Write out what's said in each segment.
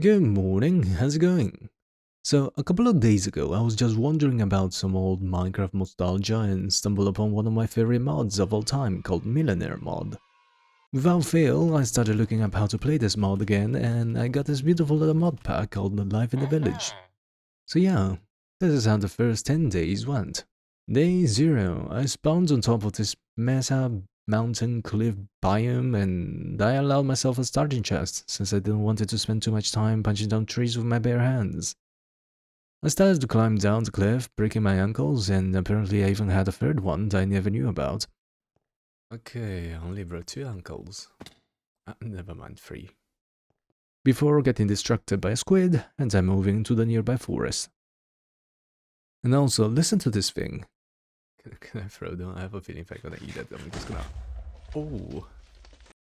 Good morning, how's it going? So, a couple of days ago, I was just wondering about some old Minecraft nostalgia and stumbled upon one of my favorite mods of all time called Millenair mod. Without fail, I started looking up how to play this mod again, and I got this beautiful little mod pack called Life in the Village. So yeah, this is how the first 10 days went. Day 0, I spawned on top of this mesa mountain cliff biome and I allowed myself a starting chest since I didn't want to spend too much time punching down trees with my bare hands. I started to climb down the cliff, breaking my ankles, and apparently I even had a third one that I never knew about. Okay, I only broke 2 ankles. Never mind, 3. Before getting distracted by a squid and then moving to the nearby forest. And also, listen to this thing. Can I throw them? I have a feeling if I'm gonna eat it, I'm just gonna... Oh.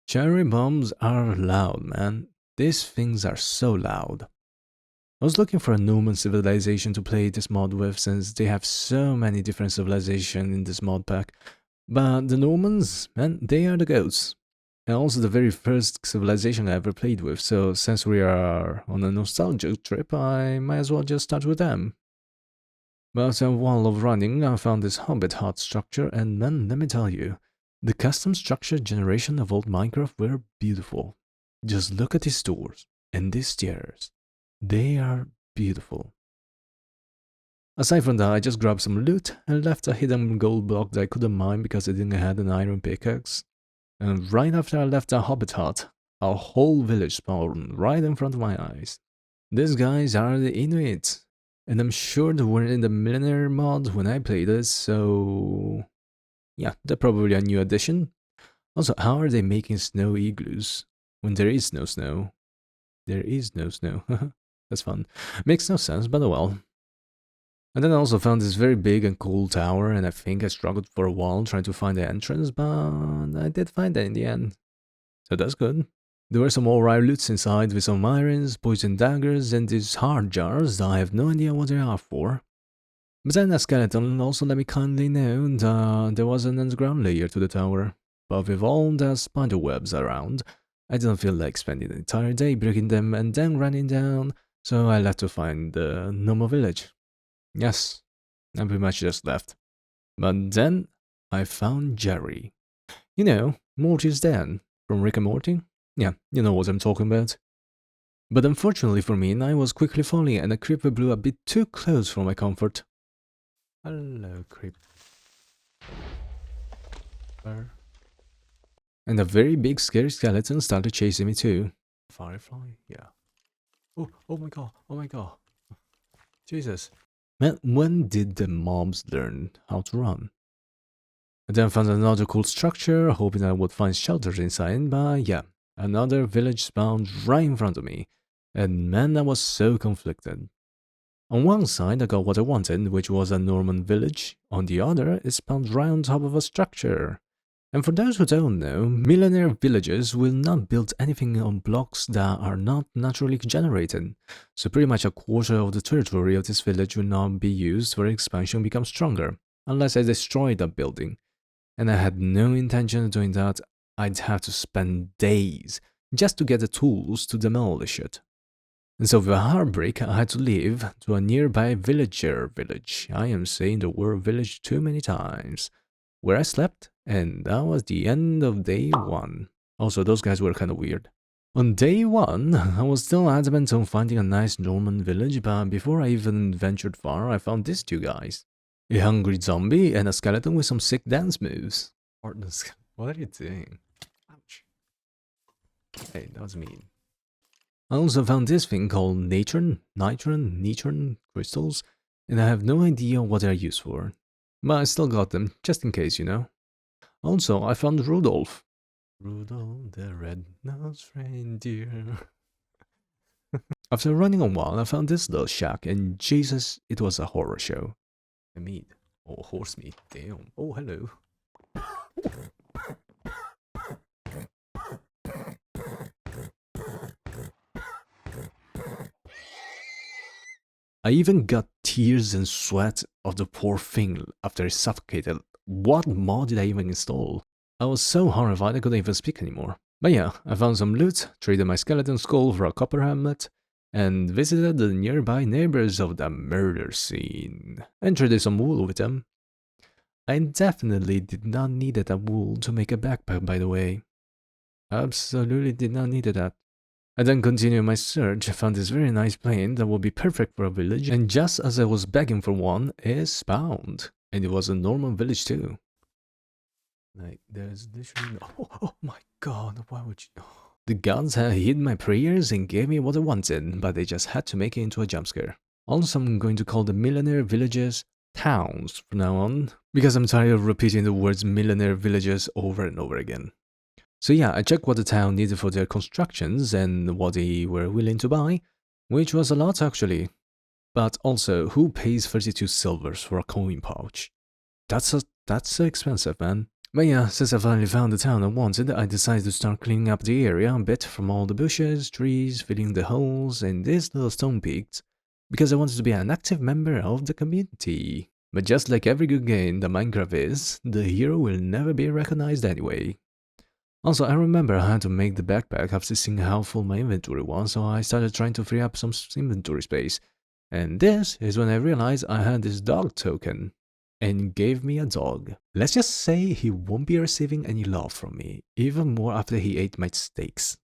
Cherry bombs are loud, man. These things are so loud. I was looking for a Norman civilization to play this mod with since they have so many different civilizations in this mod pack. But the Normans, man, they are the goats. And also the very first civilization I ever played with, so since we are on a nostalgia trip, I might as well just start with them. But after a while of running, I found this Hobbit hut structure, and man, let me tell you, the custom structure generation of old Minecraft were beautiful. Just look at these doors and these stairs. They are beautiful. Aside from that, I just grabbed some loot and left a hidden gold block that I couldn't mine because I didn't have an iron pickaxe. And right after I left the Hobbit hut, a whole village spawned right in front of my eyes. These guys are the Inuits. And I'm sure they weren't in the Millenair mod when I played it, so... yeah, they're probably a new addition. Also, how are they making snow igloos when there is no snow? There is no snow. That's fun. Makes no sense, but oh well. And then I also found this very big and cool tower, and I think I struggled for a while trying to find the entrance, but I did find it in the end. So that's good. There were some alright loots inside with some irons, poison daggers, and these hard jars that I have no idea what they are for. But then a skeleton also let me kindly know that there was an underground layer to the tower. But with all the spider webs around, I didn't feel like spending the entire day breaking them and then running down, so I left to find the normal village. Yes, I pretty much just left. But then I found Jerry. You know, Morty's dad from Rick and Morty? Yeah, you know what I'm talking about. But unfortunately for me, I was quickly falling and a creeper blew a bit too close for my comfort. Hello, creeper. And a very big scary skeleton started chasing me too. Firefly? Yeah. Oh my god, oh my god. Jesus. Man, when did the mobs learn how to run? I then found another cool structure, hoping I would find shelters inside, but yeah, another village spawned right in front of me, and man, I was so conflicted. On one side, I got what I wanted, which was a Norman village. On the other, it spawned right on top of a structure. And for those who don't know, Millenair villages will not build anything on blocks that are not naturally generated. So pretty much a quarter of the territory of this village will not be used where expansion becomes stronger, unless I destroy that building. And I had no intention of doing that. I'd have to spend days just to get the tools to demolish it. And so with a heartbreak, I had to leave to a nearby villager village. I am saying the word village too many times. Where I slept, and that was the end of day 1. Also, those guys were kind of weird. On day 1, I was still adamant on finding a nice Norman village, but before I even ventured far, I found these 2 guys. A hungry zombie and a skeleton with some sick dance moves. What are you doing? Ouch. Hey, that was mean. I also found this thing called nitron crystals, and I have no idea what they're used for. But I still got them, just in case, you know. Also, I found Rudolph. Rudolph the red-nosed reindeer. After running a while, I found this little shack, and Jesus, it was a horror show. Meat. Oh, horse meat. Damn. Oh, hello. I even got tears and sweat of the poor thing after it suffocated. What mod did I even install? I was so horrified I couldn't even speak anymore. But yeah, I found some loot, traded my skeleton skull for a copper helmet, and visited the nearby neighbors of the murder scene and traded some wool with them. I definitely did not need that wool to make a backpack, by the way. Absolutely did not need that. I then continued my search, found this very nice plane that would be perfect for a village, and just as I was begging for one, it spawned. And it was a normal village too. Like, there's literally no... Oh my god, why would you... The gods had heeded my prayers and gave me what I wanted, but they just had to make it into a jump scare. Also, I'm going to call the Millenair villages towns from now on, because I'm tired of repeating the words Millenair villages over and over again. So yeah, I checked what the town needed for their constructions and what they were willing to buy, which was a lot actually. But also, who pays 32 silvers for a coin pouch? That's so expensive, man. But yeah, since I finally found the town I wanted, I decided to start cleaning up the area a bit from all the bushes, trees, filling the holes, and these little stone peaks, because I wanted to be an active member of the community. But just like every good game that Minecraft is, the hero will never be recognized anyway. Also, I remember I had to make the backpack after seeing how full my inventory was, so I started trying to free up some inventory space. And this is when I realized I had this dog token, and gave me a dog. Let's just say he won't be receiving any love from me, even more after he ate my steaks.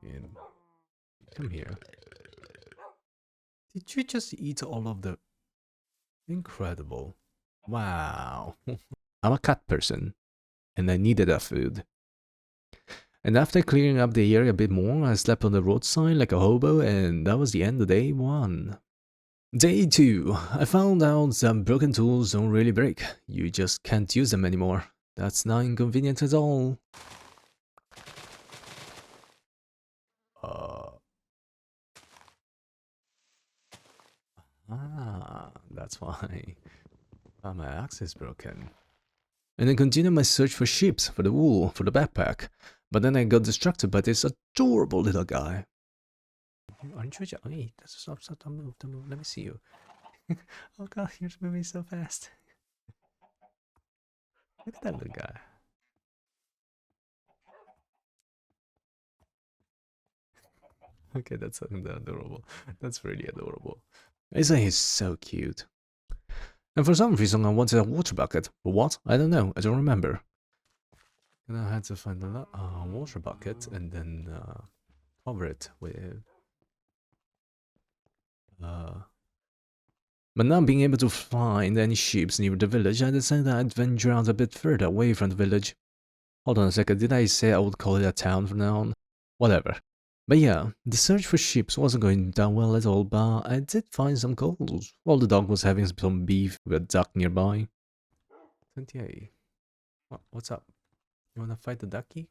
And come here. Did you just eat all of the... Incredible. Wow. I'm a cat person, and I needed that food. And after clearing up the area a bit more, I slept on the roadside like a hobo, and that was the end of day 1. Day 2. I found out that broken tools don't really break. You just can't use them anymore. That's not inconvenient at all. That's why. My axe is broken. And I continued my search for sheep, for the wool, for the backpack. But then I got distracted by this adorable little guy. Aren't you? Hey, stop, don't move, let me see you. Oh god, you're moving so fast. Look at that little guy. Okay, that's adorable. That's really adorable. Isn't he so cute? And for some reason I wanted a water bucket. But what? I don't know. I don't remember. And I had to find a water bucket and then cover it with... But not being able to find any sheep near the village, I decided I'd venture out a bit further away from the village. Hold on a second, did I say I would call it a town from now on? Whatever. But yeah, the search for sheep wasn't going that well at all, but I did find some goals, while the dog was having some beef with a duck nearby. 28. What's up? You wanna fight the ducky?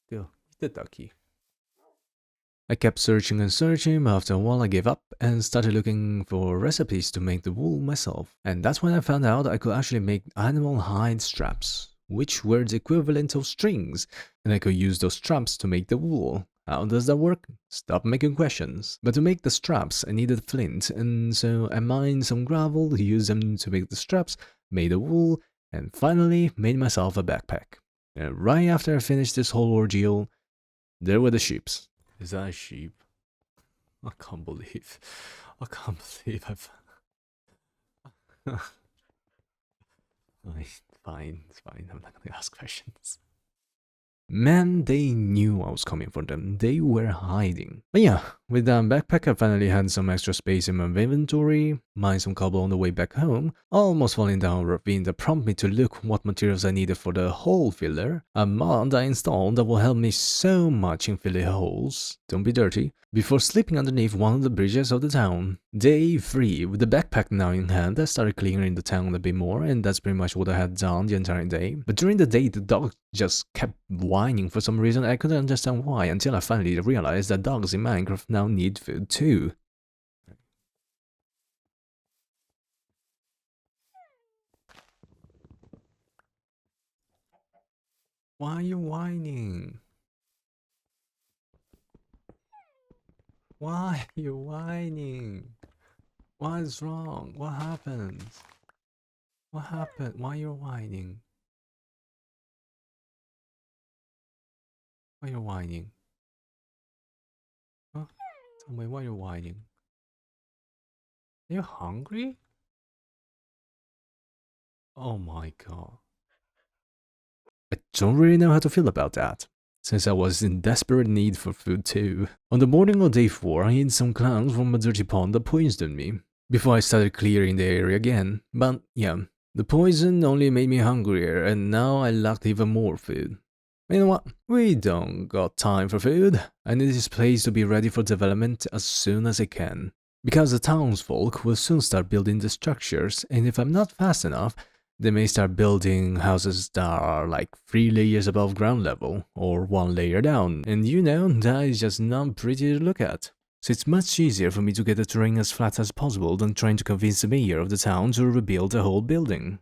Deal, eat the ducky. I kept searching and searching, but after a while I gave up and started looking for recipes to make the wool myself. And that's when I found out I could actually make animal hide straps, which were the equivalent of strings, and I could use those straps to make the wool. How does that work? Stop making questions. But to make the straps I needed flint, and so I mined some gravel, used them to make the straps, made the wool, and finally made myself a backpack. And right after I finished this whole ordeal, there were the sheeps. Is that a sheep? I can't believe I've... Fine, it's fine, I'm not gonna ask questions. Man, they knew I was coming for them. They were hiding. But yeah, with that backpack I finally had some extra space in my inventory, mined some cobble on the way back home, almost falling down a ravine that prompted me to look what materials I needed for the hole filler, a mod I installed that will help me so much in filling holes, don't be dirty, before sleeping underneath one of the bridges of the town. Day 3, with the backpack now in hand, I started clearing the town a bit more, and that's pretty much what I had done the entire day. But during the day, the dog just kept whining for some reason. I couldn't understand why, until I finally realized that dogs in Minecraft now need food too. Why are you whining? Why are you whining? What is wrong? What happened? What happened? Why are you whining? Why are you whining? Huh? Wait, why are you whining? Are you hungry? Oh my god. I don't really know how to feel about that, since I was in desperate need for food too. On the morning of day 4, I ate some clowns from a dirty pond that poisoned me, before I started clearing the area again. But yeah, the poison only made me hungrier, and now I lacked even more food. You know what? We don't got time for food. I need this place to be ready for development as soon as I can. Because the townsfolk will soon start building the structures, and if I'm not fast enough, they may start building houses that are like 3 layers above ground level, or 1 layer down, and you know, that is just not pretty to look at. So it's much easier for me to get the terrain as flat as possible than trying to convince the mayor of the town to rebuild the whole building.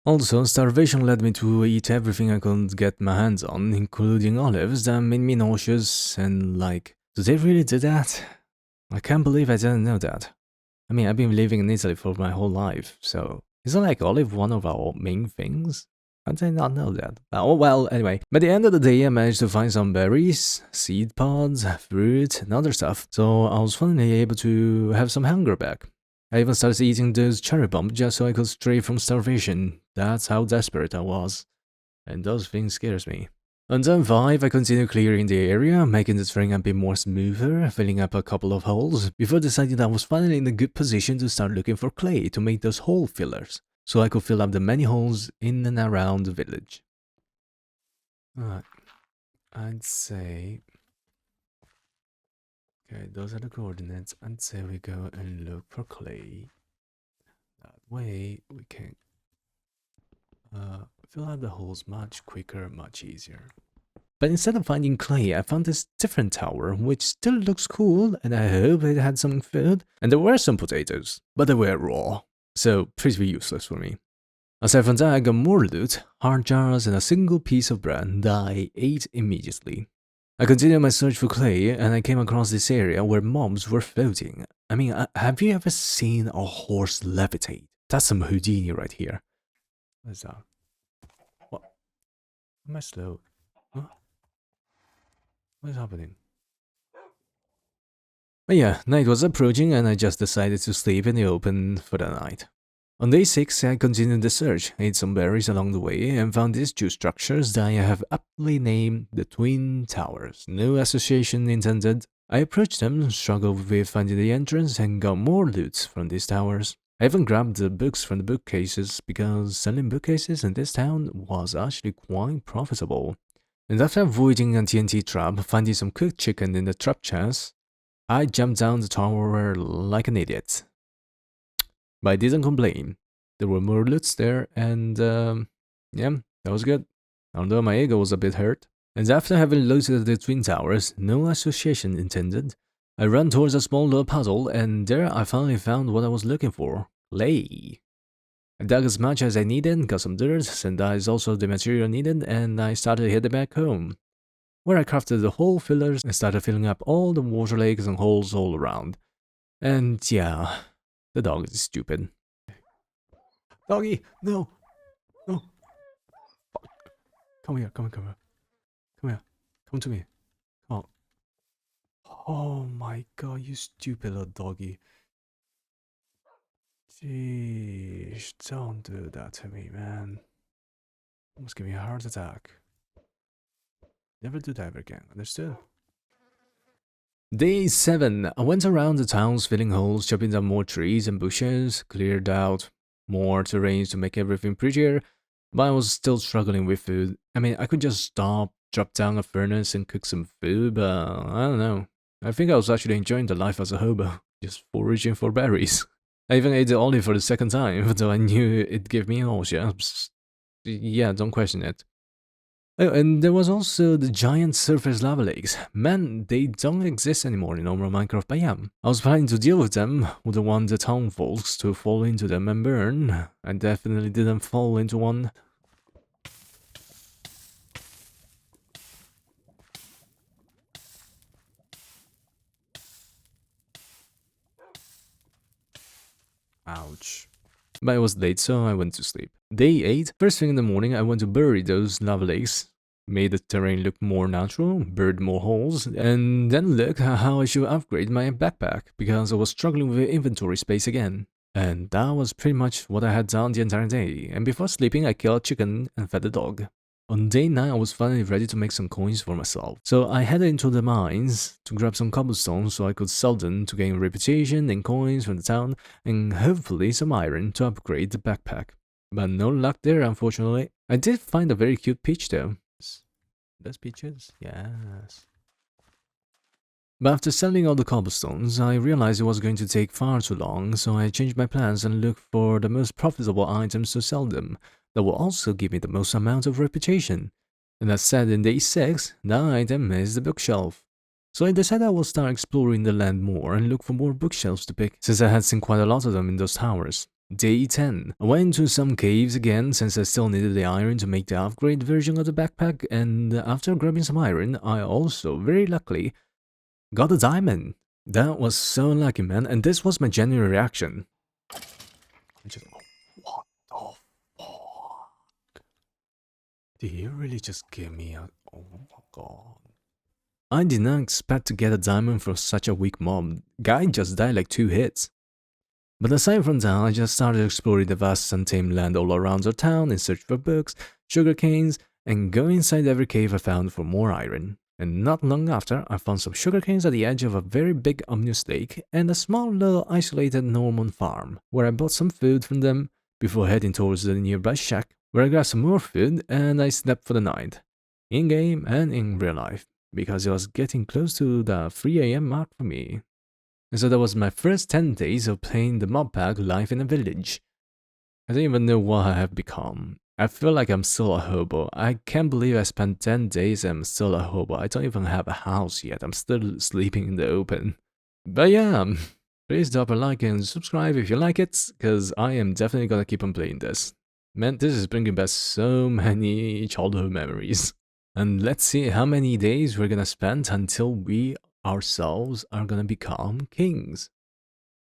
Also, starvation led me to eat everything I could get my hands on, including olives that made me nauseous, and like, do they really do that? I can't believe I didn't know that. I mean, I've been living in Italy for my whole life, so isn't like olive one of our main things? How did I not know that? Oh well, anyway. By the end of the day, I managed to find some berries, seed pods, fruit, and other stuff, so I was finally able to have some hunger back. I even started eating those cherry bombs just so I could stray from starvation. That's how desperate I was. And those things scares me. On turn 5, I continued clearing the area, making the terrain a bit more smoother, filling up a couple of holes, before deciding that I was finally in a good position to start looking for clay to make those hole fillers, so I could fill up the many holes in and around the village. Alright, I'd say... Okay, those are the coordinates. I'd say we go and look for clay. That way we can fill out the holes much quicker, much easier. But instead of finding clay, I found this different tower, which still looks cool, and I hope it had some food. And there were some potatoes, but they were raw, so pretty useless for me. Aside from that, I got more loot, hard jars, and a single piece of bread that I ate immediately. I continued my search for clay, and I came across this area where mobs were floating. I mean, have you ever seen a horse levitate? That's some Houdini right here. What is that? What? Am I slow? Huh? What is happening? But yeah, night was approaching and I just decided to sleep in the open for the night. On day 6, I continued the search, ate some berries along the way, and found these 2 structures that I have aptly named the Twin Towers. No association intended. I approached them, struggled with finding the entrance, and got more loot from these towers. I even grabbed the books from the bookcases, because selling bookcases in this town was actually quite profitable. And after avoiding a TNT trap, finding some cooked chicken in the trap chest, I jumped down the tower like an idiot. But I didn't complain. There were more loots there, and yeah, that was good. Although my ego was a bit hurt. And after having looted the Twin Towers, no association intended, I ran towards a small little puddle, and there I finally found what I was looking for: clay. I dug as much as I needed, got some dirt, and that is also the material needed, and I started heading back home, where I crafted the hole fillers and started filling up all the water lakes and holes all around. And yeah, the dog is stupid. Doggy, no, no. Come here, come here. Come here. Come to me. Come on. Oh my god, you stupid little doggy. Jeez, don't do that to me, man. Almost give me a heart attack. Never do that ever again, understood? Day 7. I went around the towns filling holes, chopping down more trees and bushes, cleared out more terrains to make everything prettier, but I was still struggling with food. I mean, I could just stop, drop down a furnace and cook some food, but I don't know. I think I was actually enjoying the life as a hobo, just foraging for berries. I even ate the olive for the 2nd time, though I knew it gave me nausea. Yeah, don't question it. Oh, and there was also the giant surface lava lakes. Man, they don't exist anymore in normal Minecraft, but yeah. I was planning to deal with them, wouldn't want the town folks to fall into them and burn. I definitely didn't fall into one. Ouch. But it was late, so I went to sleep. Day 8, first thing in the morning, I went to bury those lava lakes. made the terrain look more natural, burned more holes, and then look at how I should upgrade my backpack, because I was struggling with inventory space again. And that was pretty much what I had done the entire day, and before sleeping I killed a chicken and fed the dog. On day 9 I was finally ready to make some coins for myself, so I headed into the mines to grab some cobblestones so I could sell them to gain reputation and coins from the town, and hopefully some iron to upgrade the backpack. But no luck there, unfortunately. I did find a very cute peach though. Those peaches? Yes. But after selling all the cobblestones, I realized it was going to take far too long, so I changed my plans and looked for the most profitable items to sell them, that will also give me the most amount of reputation. And as said in day 6, that item is the bookshelf. So I decided I will start exploring the land more and look for more bookshelves to pick, since I had seen quite a lot of them in those towers. Day 10. I went into some caves again since I still needed the iron to make the upgrade version of the backpack, and after grabbing some iron, I also, very luckily, got a diamond. That was so lucky, man, and this was my genuine reaction. Just, what the fuck? Did you really just give me a... oh my god. I did not expect to get a diamond for such a weak mob. Guy just died like 2 hits. But aside from that, I just started exploring the vast untamed land all around our town in search for books, sugar canes, and going inside every cave I found for more iron. And not long after, I found some sugar canes at the edge of a very big ominous lake and a small little isolated Norman farm, where I bought some food from them before heading towards the nearby shack, where I grabbed some more food and I slept for the night, in-game and in real life, because it was getting close to the 3 AM mark for me. And so that was my first 10 days of playing the mod pack live in a village. I don't even know what I have become. I feel like I'm still a hobo. I can't believe I spent 10 days and I'm still a hobo. I don't even have a house yet. I'm still sleeping in the open. But yeah, please drop a like and subscribe if you like it, because I am definitely gonna keep on playing this. Man, this is bringing back so many childhood memories. And let's see how many days we're gonna spend until we ourselves are gonna become kings.